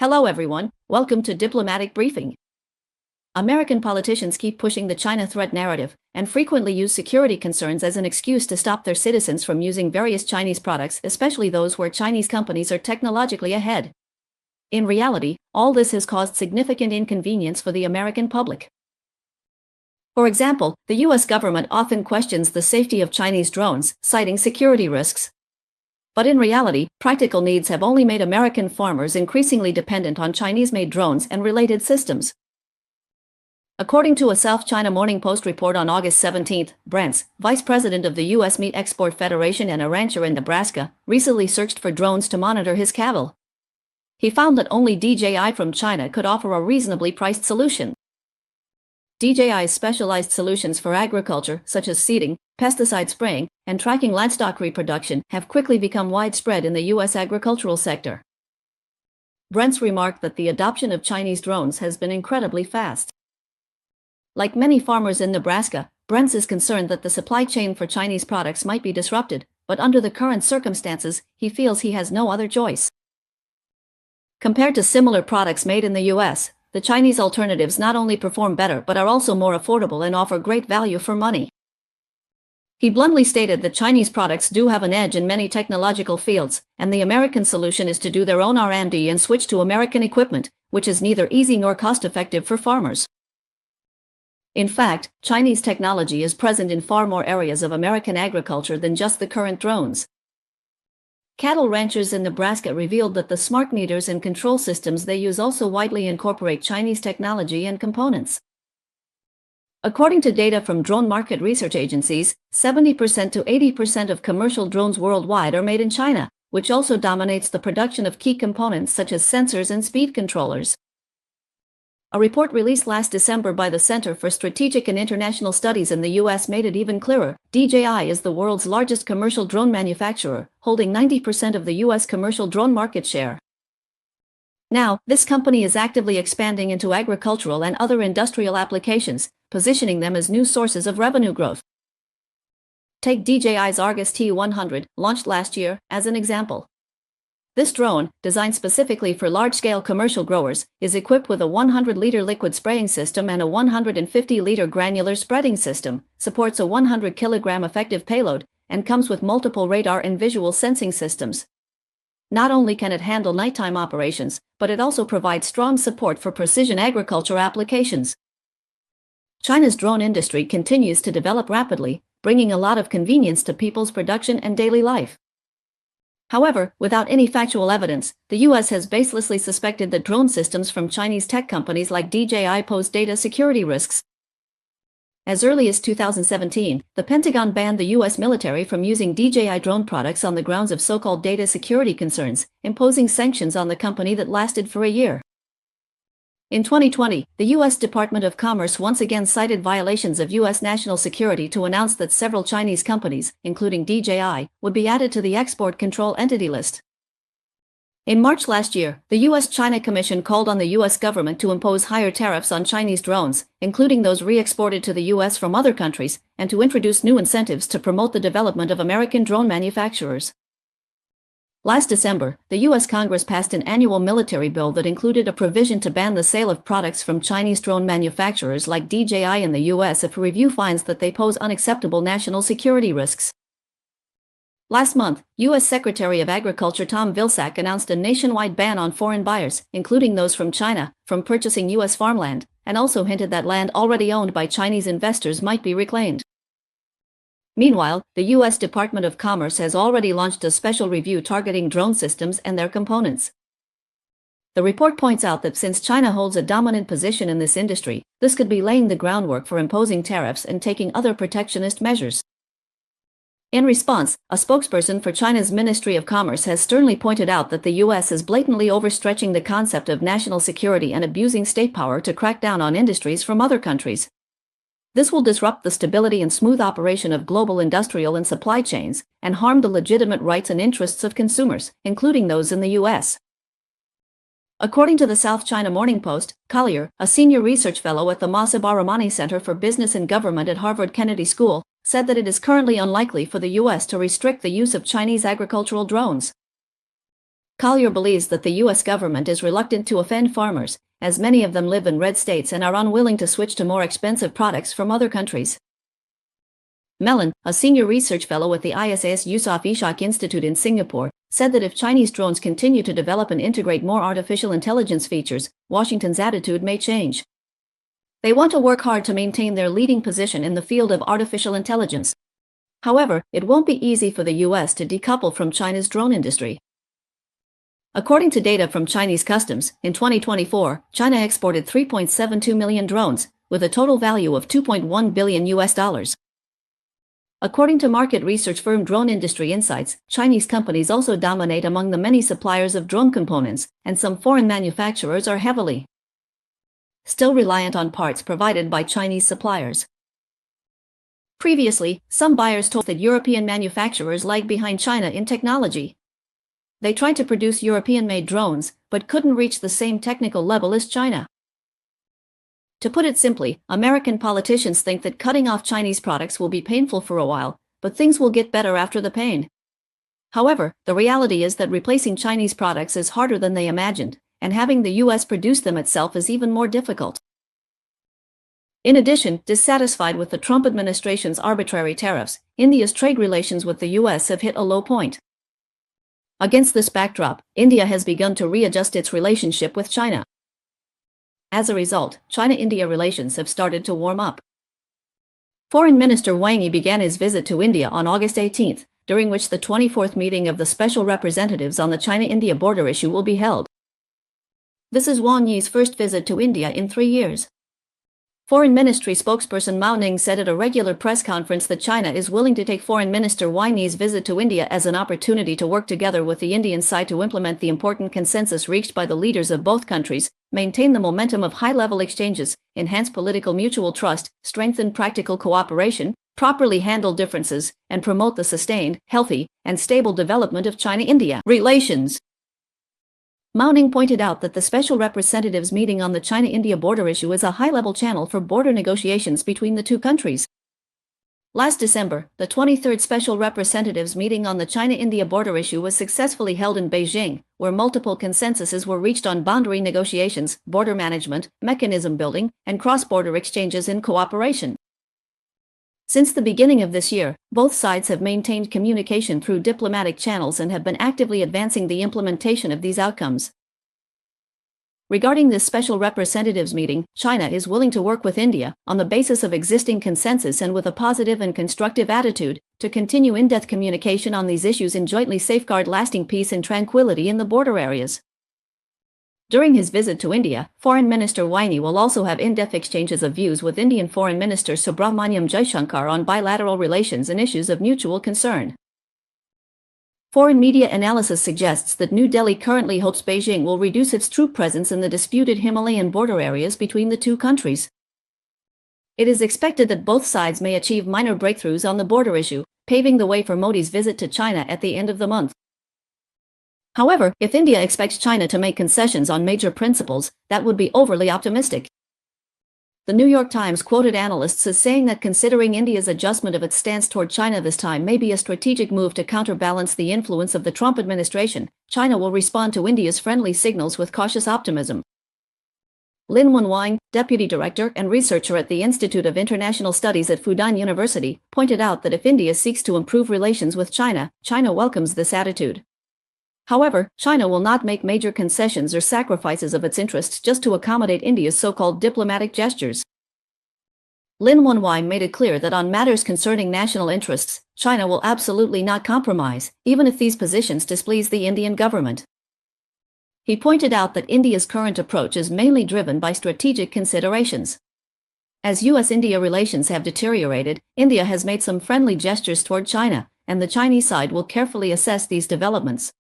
Hello everyone, welcome to Diplomatic Briefing. American politicians keep pushing the China threat narrative and frequently use security concerns as an excuse to stop their citizens from using various Chinese products, especially those where Chinese companies are technologically ahead. In reality, all this has caused significant inconvenience for the American public. For example, the US government often questions the safety of Chinese drones, citing security risks. But in reality, practical needs have only made American farmers increasingly dependent on Chinese-made drones and related systems. According to a South China Morning Post report on August 17, Bruntz, vice president of the U.S. Meat Export Federation and a rancher in Nebraska, recently searched for drones to monitor his cattle. He found that only DJI from China could offer a reasonably priced solution. DJI's specialized solutions for agriculture, such as seeding, pesticide spraying, and tracking livestock reproduction, have quickly become widespread in the U.S. agricultural sector. Bruntz remarked that the adoption of Chinese drones has been incredibly fast. Like many farmers in Nebraska, Bruntz is concerned that the supply chain for Chinese products might be disrupted, but under the current circumstances, he feels he has no other choice. Compared to similar products made in the U.S., the Chinese alternatives not only perform better but are also more affordable and offer great value for money. He bluntly stated that Chinese products do have an edge in many technological fields, and the American solution is to do their own R&D and switch to American equipment, which is neither easy nor cost-effective for farmers. In fact, Chinese technology is present in far more areas of American agriculture than just the current drones. Cattle ranchers in Nebraska revealed that the smart meters and control systems they use also widely incorporate Chinese technology and components. According to data from drone market research agencies, 70% to 80% of commercial drones worldwide are made in China, which also dominates the production of key components such as sensors and speed controllers. A report released last December by the Center for Strategic and International Studies in the U.S. made it even clearer. DJI is the world's largest commercial drone manufacturer, holding 90% of the U.S. commercial drone market share. Now, this company is actively expanding into agricultural and other industrial applications, positioning them as new sources of revenue growth. Take DJI's Argus T100, launched last year, as an example. This drone, designed specifically for large-scale commercial growers, is equipped with a 100-liter liquid spraying system and a 150-liter granular spreading system, supports a 100-kilogram effective payload, and comes with multiple radar and visual sensing systems. Not only can it handle nighttime operations, but it also provides strong support for precision agriculture applications. China's drone industry continues to develop rapidly, bringing a lot of convenience to people's production and daily life. However, without any factual evidence, the U.S. has baselessly suspected that drone systems from Chinese tech companies like DJI pose data security risks. As early as 2017, the Pentagon banned the U.S. military from using DJI drone products on the grounds of so-called data security concerns, imposing sanctions on the company that lasted for a year. In 2020, the U.S. Department of Commerce once again cited violations of U.S. national security to announce that several Chinese companies, including DJI, would be added to the Export Control Entity List. In March last year, the U.S.-China Commission called on the U.S. government to impose higher tariffs on Chinese drones, including those re-exported to the U.S. from other countries, and to introduce new incentives to promote the development of American drone manufacturers. Last December, the U.S. Congress passed an annual military bill that included a provision to ban the sale of products from Chinese drone manufacturers like DJI in the U.S. if a review finds that they pose unacceptable national security risks. Last month, U.S. Secretary of Agriculture Tom Vilsack announced a nationwide ban on foreign buyers, including those from China, from purchasing U.S. farmland, and also hinted that land already owned by Chinese investors might be reclaimed. Meanwhile, the U.S. Department of Commerce has already launched a special review targeting drone systems and their components. The report points out that since China holds a dominant position in this industry, this could be laying the groundwork for imposing tariffs and taking other protectionist measures. In response, a spokesperson for China's Ministry of Commerce has sternly pointed out that the U.S. is blatantly overstretching the concept of national security and abusing state power to crack down on industries from other countries. This will disrupt the stability and smooth operation of global industrial and supply chains, and harm the legitimate rights and interests of consumers, including those in the U.S. According to the South China Morning Post, Collier, a senior research fellow at the Masab Aramani Center for Business and Government at Harvard Kennedy School, said that it is currently unlikely for the U.S. to restrict the use of Chinese agricultural drones. Collier believes that the U.S. government is reluctant to offend farmers, as many of them live in red states and are unwilling to switch to more expensive products from other countries. Mellon, a senior research fellow at the ISAS Yusof Ishak Institute in Singapore, said that if Chinese drones continue to develop and integrate more artificial intelligence features, Washington's attitude may change. They want to work hard to maintain their leading position in the field of artificial intelligence. However, it won't be easy for the U.S. to decouple from China's drone industry. According to data from Chinese customs, in 2024, China exported 3.72 million drones, with a total value of $2.1 billion. According to market research firm Drone Industry Insights, Chinese companies also dominate among the many suppliers of drone components, and some foreign manufacturers are heavily still reliant on parts provided by Chinese suppliers. Previously, some buyers told that European manufacturers lagged behind China in technology. They tried to produce European-made drones, but couldn't reach the same technical level as China. To put it simply, American politicians think that cutting off Chinese products will be painful for a while, but things will get better after the pain. However, the reality is that replacing Chinese products is harder than they imagined, and having the U.S. produce them itself is even more difficult. In addition, dissatisfied with the Trump administration's arbitrary tariffs, India's trade relations with the U.S. have hit a low point. Against this backdrop, India has begun to readjust its relationship with China. As a result, China-India relations have started to warm up. Foreign Minister Wang Yi began his visit to India on August 18, during which the 24th meeting of the Special Representatives on the China-India border issue will be held. This is Wang Yi's first visit to India in 3 years. Foreign Ministry spokesperson Mao Ning said at a regular press conference that China is willing to take Foreign Minister Wang Yi's visit to India as an opportunity to work together with the Indian side to implement the important consensus reached by the leaders of both countries, maintain the momentum of high-level exchanges, enhance political mutual trust, strengthen practical cooperation, properly handle differences, and promote the sustained, healthy, and stable development of China-India relations. Mao Ning pointed out that the Special Representatives meeting on the China-India border issue is a high-level channel for border negotiations between the two countries. Last December, the 23rd Special Representatives meeting on the China-India border issue was successfully held in Beijing, where multiple consensuses were reached on boundary negotiations, border management, mechanism building, and cross-border exchanges in cooperation. Since the beginning of this year, both sides have maintained communication through diplomatic channels and have been actively advancing the implementation of these outcomes. Regarding this Special Representatives meeting, China is willing to work with India, on the basis of existing consensus and with a positive and constructive attitude, to continue in-depth communication on these issues and jointly safeguard lasting peace and tranquility in the border areas. During his visit to India, Foreign Minister Wang Yi will also have in-depth exchanges of views with Indian Foreign Minister Subrahmanyam Jaishankar on bilateral relations and issues of mutual concern. Foreign media analysis suggests that New Delhi currently hopes Beijing will reduce its troop presence in the disputed Himalayan border areas between the two countries. It is expected that both sides may achieve minor breakthroughs on the border issue, paving the way for Modi's visit to China at the end of the month. However, if India expects China to make concessions on major principles, that would be overly optimistic. The New York Times quoted analysts as saying that considering India's adjustment of its stance toward China this time may be a strategic move to counterbalance the influence of the Trump administration, China will respond to India's friendly signals with cautious optimism. Lin Wenwang, deputy director and researcher at the Institute of International Studies at Fudan University, pointed out that if India seeks to improve relations with China, China welcomes this attitude. However, China will not make major concessions or sacrifices of its interests just to accommodate India's so-called diplomatic gestures. Lin Wenwang made it clear that on matters concerning national interests, China will absolutely not compromise, even if these positions displease the Indian government. He pointed out that India's current approach is mainly driven by strategic considerations. As U.S.-India relations have deteriorated, India has made some friendly gestures toward China, and the Chinese side will carefully assess these developments.